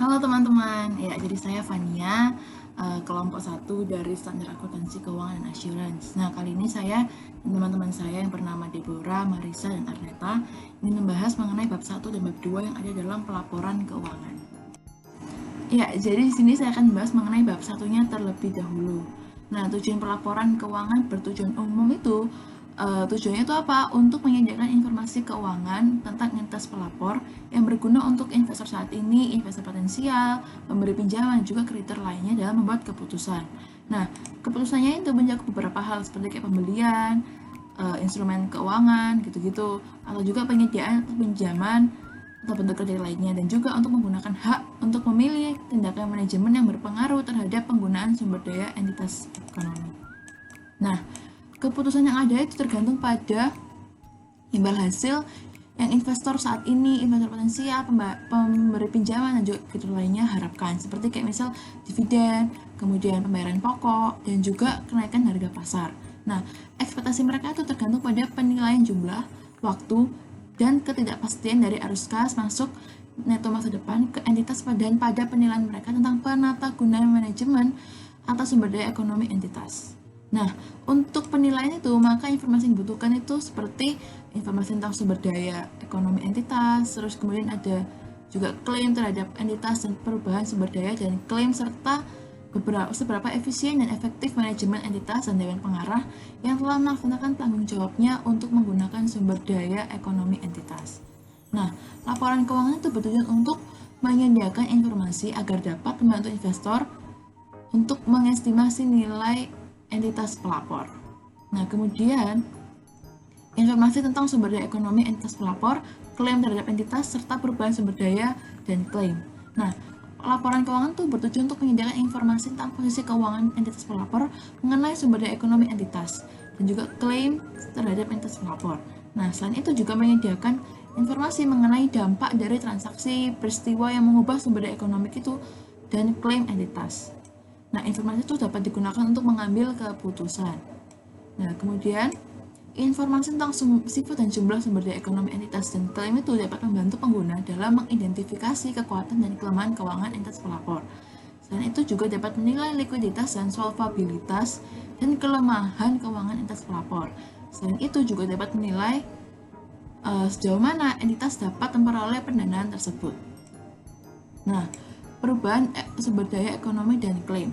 Halo teman-teman, ya jadi saya Fania, kelompok 1 dari Standar Akuntansi Keuangan dan Assurance. Nah, kali ini saya dan teman-teman saya yang bernama Deborah, Marisa, dan Arneta ingin membahas mengenai bab 1 dan bab 2 yang ada dalam pelaporan keuangan. Ya, jadi di sini saya akan membahas mengenai bab satunya terlebih dahulu. Nah, tujuan pelaporan keuangan bertujuan umum itu tujuannya itu apa? Untuk menyediakan informasi keuangan tentang entitas pelapor yang berguna untuk investor saat ini, investor potensial, pemberi pinjaman, dan juga kreditor lainnya dalam membuat keputusan. Nah, keputusannya itu mencakup beberapa hal seperti kayak pembelian, instrumen keuangan, gitu-gitu, atau juga penyediaan atau pinjaman atau bentuk kredit lainnya, dan juga untuk menggunakan hak untuk memilih tindakan manajemen yang berpengaruh terhadap penggunaan sumber daya entitas ekonomi. Nah, keputusan yang ada itu tergantung pada imbal hasil yang investor saat ini, investor potensial, pemberi pinjaman, dan juga kredit lainnya harapkan, seperti kayak misal dividen, kemudian pembayaran pokok, dan juga kenaikan harga pasar. Nah, ekspektasi mereka itu tergantung pada penilaian jumlah, waktu, dan ketidakpastian dari arus kas masuk neto masa depan ke entitas dan pada penilaian mereka tentang penata gunaan manajemen atau sumber daya ekonomi entitas. Nah, untuk penilaian itu, maka informasi yang dibutuhkan itu seperti informasi tentang sumber daya ekonomi entitas, terus kemudian ada juga klaim terhadap entitas dan perubahan sumber daya dan klaim, serta seberapa efisien dan efektif manajemen entitas dan dewan pengarah yang telah melaksanakan tanggung jawabnya untuk menggunakan sumber daya ekonomi entitas. Nah, laporan keuangan itu bertujuan untuk menyediakan informasi agar dapat membantu investor untuk mengestimasi nilai entitas pelapor. Nah, kemudian informasi tentang sumber daya ekonomi entitas pelapor, klaim terhadap entitas, serta perubahan sumber daya dan klaim. Nah, laporan keuangan itu bertujuan untuk menyediakan informasi tentang posisi keuangan entitas pelapor mengenai sumber daya ekonomi entitas dan juga klaim terhadap entitas pelapor. Nah, selain itu juga menyediakan informasi mengenai dampak dari transaksi peristiwa yang mengubah sumber daya ekonomi itu dan klaim entitas. Nah, informasi itu dapat digunakan untuk mengambil keputusan. Nah, kemudian informasi tentang sifat dan jumlah sumber daya ekonomi entitas dan klaim itu dapat membantu pengguna dalam mengidentifikasi kekuatan dan kelemahan keuangan entitas pelapor. Selain itu juga dapat menilai likuiditas dan solvabilitas dan kelemahan keuangan entitas pelapor. Selain itu juga dapat menilai sejauh mana entitas dapat memperoleh pendanaan tersebut. Nah, perubahan sumber daya ekonomi dan klaim.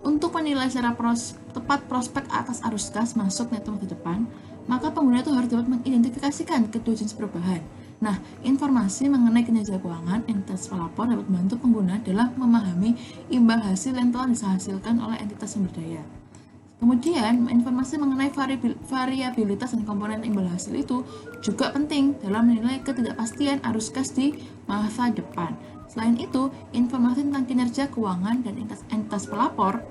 Untuk menilai secara tepat prospek atas arus kas masuk neto masa depan, maka pengguna itu harus dapat mengidentifikasikan kedua jenis perubahan. Nah, informasi mengenai kinerja keuangan entitas pelapor dapat membantu pengguna dalam memahami imbal hasil yang telah dihasilkan oleh entitas sumber daya. Kemudian, informasi mengenai variabilitas dan komponen imbal hasil itu juga penting dalam menilai ketidakpastian arus kas di masa depan. Selain itu, informasi tentang kinerja keuangan dan entitas pelapor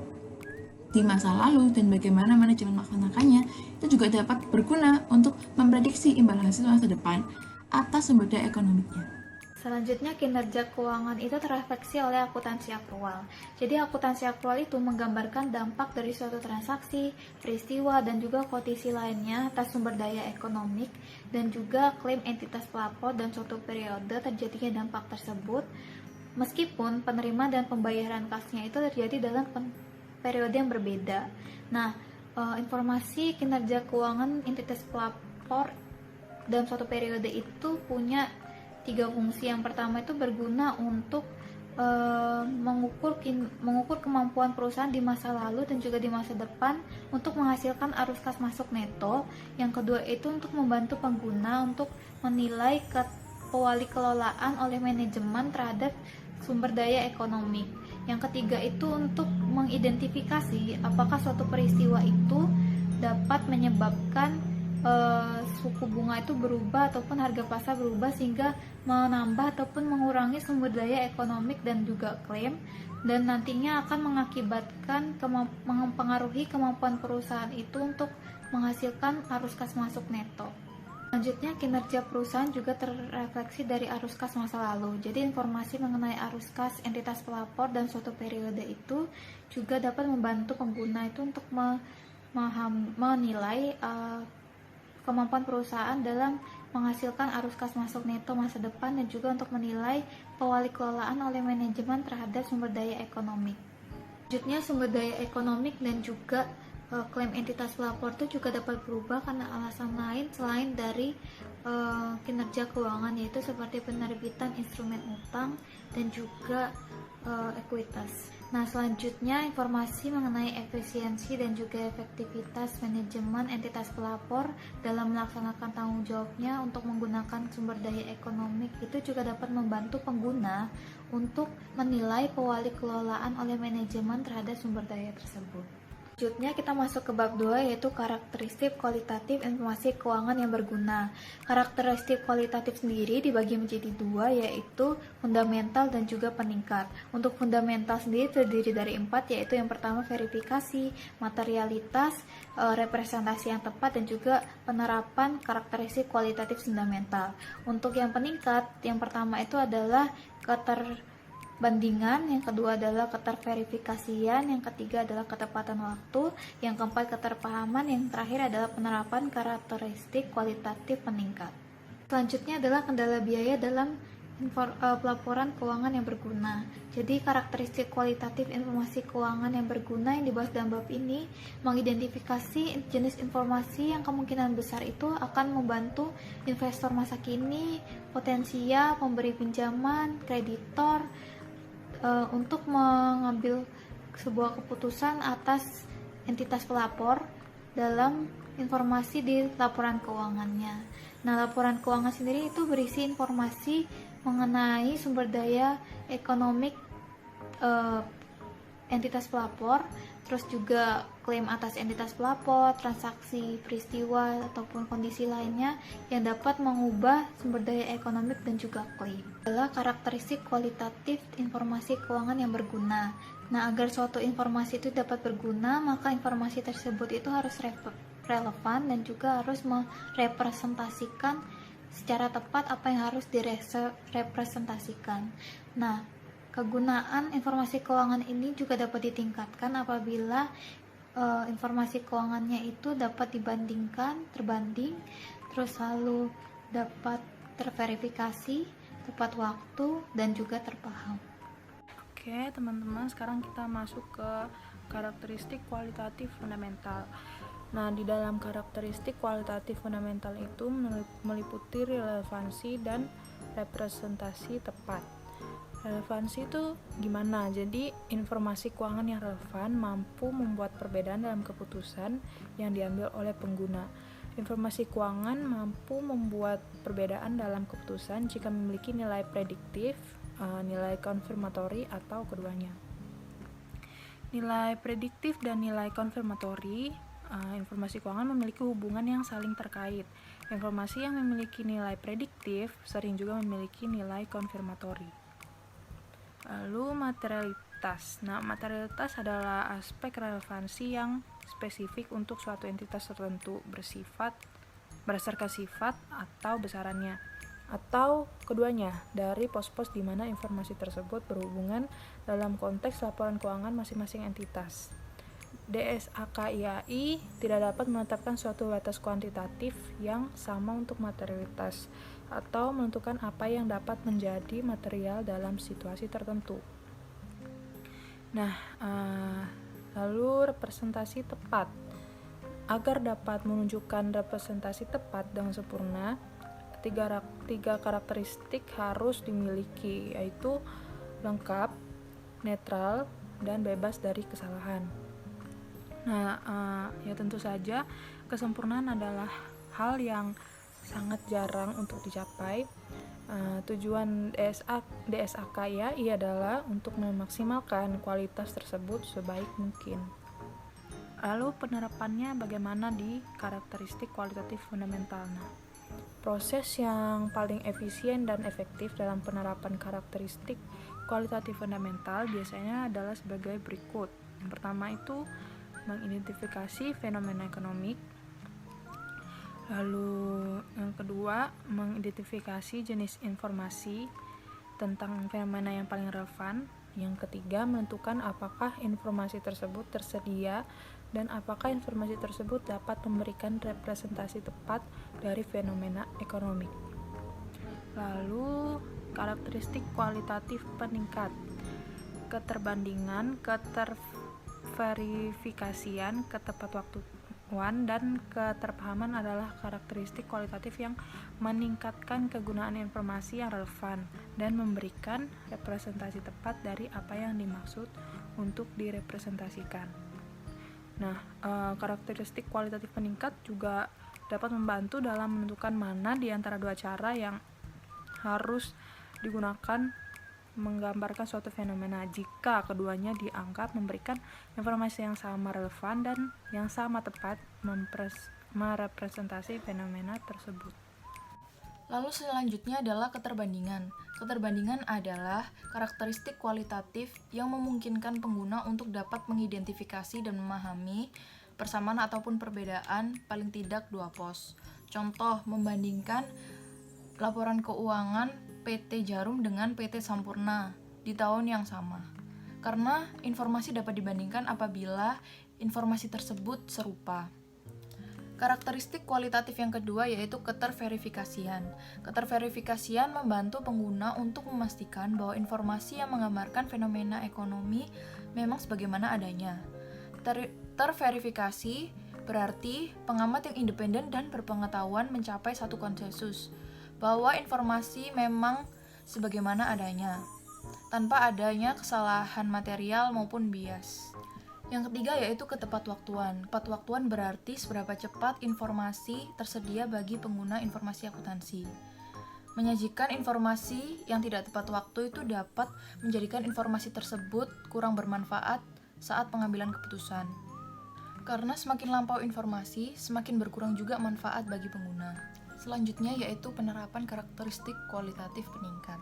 di masa lalu dan bagaimana manajemen melaksanakannya itu juga dapat berguna untuk memprediksi imbal hasil masa depan atas sumber daya ekonominya. Selanjutnya, kinerja keuangan itu terefleksi oleh akuntansi akrual. Jadi, akuntansi akrual itu menggambarkan dampak dari suatu transaksi, peristiwa, dan juga kondisi lainnya atas sumber daya ekonomik dan juga klaim entitas pelapor dan suatu periode terjadinya dampak tersebut, meskipun penerima dan pembayaran kasnya itu terjadi dalam periode yang berbeda. Nah, informasi kinerja keuangan entitas pelapor dalam suatu periode itu punya 3 fungsi. Yang pertama itu berguna untuk mengukur kemampuan perusahaan di masa lalu dan juga di masa depan untuk menghasilkan arus kas masuk neto. Yang kedua itu untuk membantu pengguna untuk menilai kelolaan oleh manajemen terhadap sumber daya ekonomi. Yang ketiga itu untuk mengidentifikasi apakah suatu peristiwa itu dapat menyebabkan suku bunga itu berubah ataupun harga pasar berubah sehingga menambah ataupun mengurangi sumber daya ekonomik dan juga klaim, dan nantinya akan mengakibatkan mempengaruhi kemampuan perusahaan itu untuk menghasilkan arus kas masuk neto. Selanjutnya, kinerja perusahaan juga terrefleksi dari arus kas masa lalu. Jadi, informasi mengenai arus kas entitas pelapor dan suatu periode itu juga dapat membantu pengguna itu untuk menilai kemampuan perusahaan dalam menghasilkan arus kas masuk neto masa depan, dan juga untuk menilai pewali kelolaan oleh manajemen terhadap sumber daya ekonomi. Selanjutnya, sumber daya ekonomik dan juga klaim entitas pelapor itu juga dapat berubah karena alasan lain selain dari kinerja keuangan, yaitu seperti penerbitan instrumen utang dan juga ekuitas. Nah, selanjutnya informasi mengenai efisiensi dan juga efektivitas manajemen entitas pelapor dalam melaksanakan tanggung jawabnya untuk menggunakan sumber daya ekonomi itu juga dapat membantu pengguna untuk menilai pewali kelolaan oleh manajemen terhadap sumber daya tersebut. Selanjutnya kita masuk ke bab 2, yaitu karakteristik kualitatif informasi keuangan yang berguna. Karakteristik kualitatif sendiri dibagi menjadi 2, yaitu fundamental dan juga peningkat. Untuk fundamental sendiri terdiri dari 4, yaitu yang pertama verifikasi, materialitas, representasi yang tepat, dan juga penerapan karakteristik kualitatif fundamental. Untuk yang peningkat, yang pertama itu adalah keterbandingan, yang kedua adalah keterverifikasian, yang ketiga adalah ketepatan waktu, yang keempat keterpahaman, yang terakhir adalah penerapan karakteristik kualitatif peningkat. Selanjutnya adalah kendala biaya dalam pelaporan keuangan yang berguna. Jadi karakteristik kualitatif informasi keuangan yang berguna yang dibahas dalam bab ini mengidentifikasi jenis informasi yang kemungkinan besar itu akan membantu investor masa kini, potensial, pemberi pinjaman, kreditor, untuk mengambil sebuah keputusan atas entitas pelapor dalam informasi di laporan keuangannya. Nah, laporan keuangan sendiri itu berisi informasi mengenai sumber daya ekonomik entitas pelapor, terus juga klaim atas entitas pelapor, transaksi, peristiwa, ataupun kondisi lainnya yang dapat mengubah sumber daya ekonomik dan juga klaim. Adalah karakteristik kualitatif informasi keuangan yang berguna. Nah, agar suatu informasi itu dapat berguna, maka informasi tersebut itu harus relevan dan juga harus merepresentasikan secara tepat apa yang harus direpresentasikan. Nah, kegunaan informasi keuangan ini juga dapat ditingkatkan apabila informasi keuangannya itu dapat terbanding, terus lalu dapat terverifikasi, tepat waktu, dan juga terpaham. Oke, teman-teman, sekarang kita masuk ke karakteristik kualitatif fundamental. Nah, di dalam karakteristik kualitatif fundamental itu meliputi relevansi dan representasi tepat. Relevansi itu gimana? Jadi, informasi keuangan yang relevan mampu membuat perbedaan dalam keputusan yang diambil oleh pengguna. Informasi keuangan mampu membuat perbedaan dalam keputusan jika memiliki nilai prediktif, nilai konfirmatori, atau keduanya. Nilai prediktif dan nilai konfirmatori, informasi keuangan memiliki hubungan yang saling terkait. Informasi yang memiliki nilai prediktif sering juga memiliki nilai konfirmatori. Lalu materialitas. Nah, materialitas adalah aspek relevansi yang spesifik untuk suatu entitas tertentu berdasarkan sifat atau besarannya, atau keduanya dari pos-pos di mana informasi tersebut berhubungan dalam konteks laporan keuangan masing-masing entitas. DSAKIAI tidak dapat menetapkan suatu batas kuantitatif yang sama untuk materialitas atau menentukan apa yang dapat menjadi material dalam situasi tertentu. Nah, lalu representasi tepat. Agar dapat menunjukkan representasi tepat dengan sempurna, tiga karakteristik harus dimiliki, yaitu lengkap, netral, dan bebas dari kesalahan. Nah, ya tentu saja kesempurnaan adalah hal yang sangat jarang untuk dicapai. Tujuan DSAKIAI adalah untuk memaksimalkan kualitas tersebut sebaik mungkin. Lalu penerapannya bagaimana di karakteristik kualitatif fundamental? Nah, proses yang paling efisien dan efektif dalam penerapan karakteristik kualitatif fundamental biasanya adalah sebagai berikut. Yang pertama itu mengidentifikasi fenomena ekonomik. Lalu yang kedua, mengidentifikasi jenis informasi tentang fenomena yang paling relevan. Yang ketiga, menentukan apakah informasi tersebut tersedia dan apakah informasi tersebut dapat memberikan representasi tepat dari fenomena ekonomi. Lalu, karakteristik kualitatif peningkat. Keterbandingan, keterverifikasian, ketepatwaktuan, dan keterpahaman adalah karakteristik kualitatif yang meningkatkan kegunaan informasi yang relevan dan memberikan representasi tepat dari apa yang dimaksud untuk direpresentasikan. Nah, karakteristik kualitatif meningkat juga dapat membantu dalam menentukan mana di antara dua cara yang harus digunakan menggambarkan suatu fenomena jika keduanya dianggap memberikan informasi yang sama relevan dan yang sama tepat merepresentasi fenomena tersebut. Lalu selanjutnya adalah keterbandingan. Keterbandingan adalah karakteristik kualitatif yang memungkinkan pengguna untuk dapat mengidentifikasi dan memahami persamaan ataupun perbedaan paling tidak dua pos. Contoh, membandingkan laporan keuangan PT Jarum dengan PT Sampurna di tahun yang sama. Karena informasi dapat dibandingkan apabila informasi tersebut serupa. Karakteristik kualitatif yang kedua yaitu keterverifikasian. Keterverifikasian membantu pengguna untuk memastikan bahwa informasi yang menggambarkan fenomena ekonomi memang sebagaimana adanya. Terverifikasi berarti pengamat yang independen dan berpengetahuan mencapai satu konsensus bahwa informasi memang sebagaimana adanya, tanpa adanya kesalahan material maupun bias. Yang ketiga yaitu ketepatwaktuan. Ketepatwaktuan berarti seberapa cepat informasi tersedia bagi pengguna informasi akuntansi. Menyajikan informasi yang tidak tepat waktu itu dapat menjadikan informasi tersebut kurang bermanfaat saat pengambilan keputusan. Karena semakin lampau informasi, semakin berkurang juga manfaat bagi pengguna. Selanjutnya yaitu penerapan karakteristik kualitatif peningkat.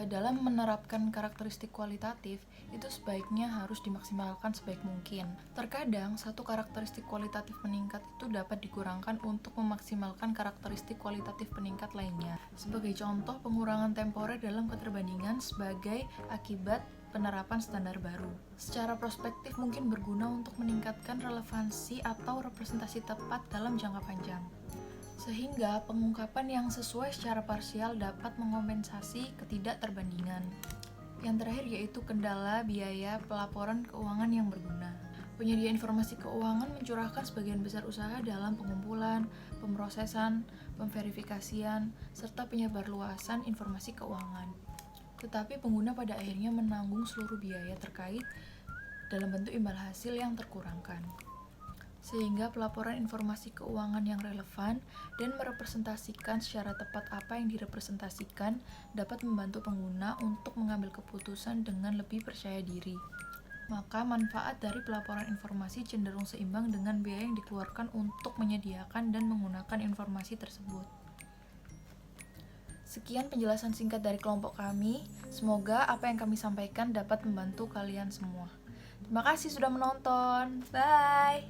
Dalam menerapkan karakteristik kualitatif, itu sebaiknya harus dimaksimalkan sebaik mungkin. Terkadang, satu karakteristik kualitatif peningkat itu dapat dikurangkan untuk memaksimalkan karakteristik kualitatif peningkat lainnya. Sebagai contoh, pengurangan temporer dalam keterbandingan sebagai akibat penerapan standar baru. Secara prospektif mungkin berguna untuk meningkatkan relevansi atau representasi tepat dalam jangka panjang. Sehingga pengungkapan yang sesuai secara parsial dapat mengompensasi ketidakterbandingan. Yang terakhir yaitu kendala biaya pelaporan keuangan yang berguna. Penyedia informasi keuangan mencurahkan sebagian besar usaha dalam pengumpulan, pemrosesan, pemverifikasian, serta penyebarluasan informasi keuangan. Tetapi pengguna pada akhirnya menanggung seluruh biaya terkait dalam bentuk imbal hasil yang terkurangkan. Sehingga pelaporan informasi keuangan yang relevan dan merepresentasikan secara tepat apa yang direpresentasikan dapat membantu pengguna untuk mengambil keputusan dengan lebih percaya diri. Maka manfaat dari pelaporan informasi cenderung seimbang dengan biaya yang dikeluarkan untuk menyediakan dan menggunakan informasi tersebut. Sekian penjelasan singkat dari kelompok kami. Semoga apa yang kami sampaikan dapat membantu kalian semua. Terima kasih sudah menonton. Bye!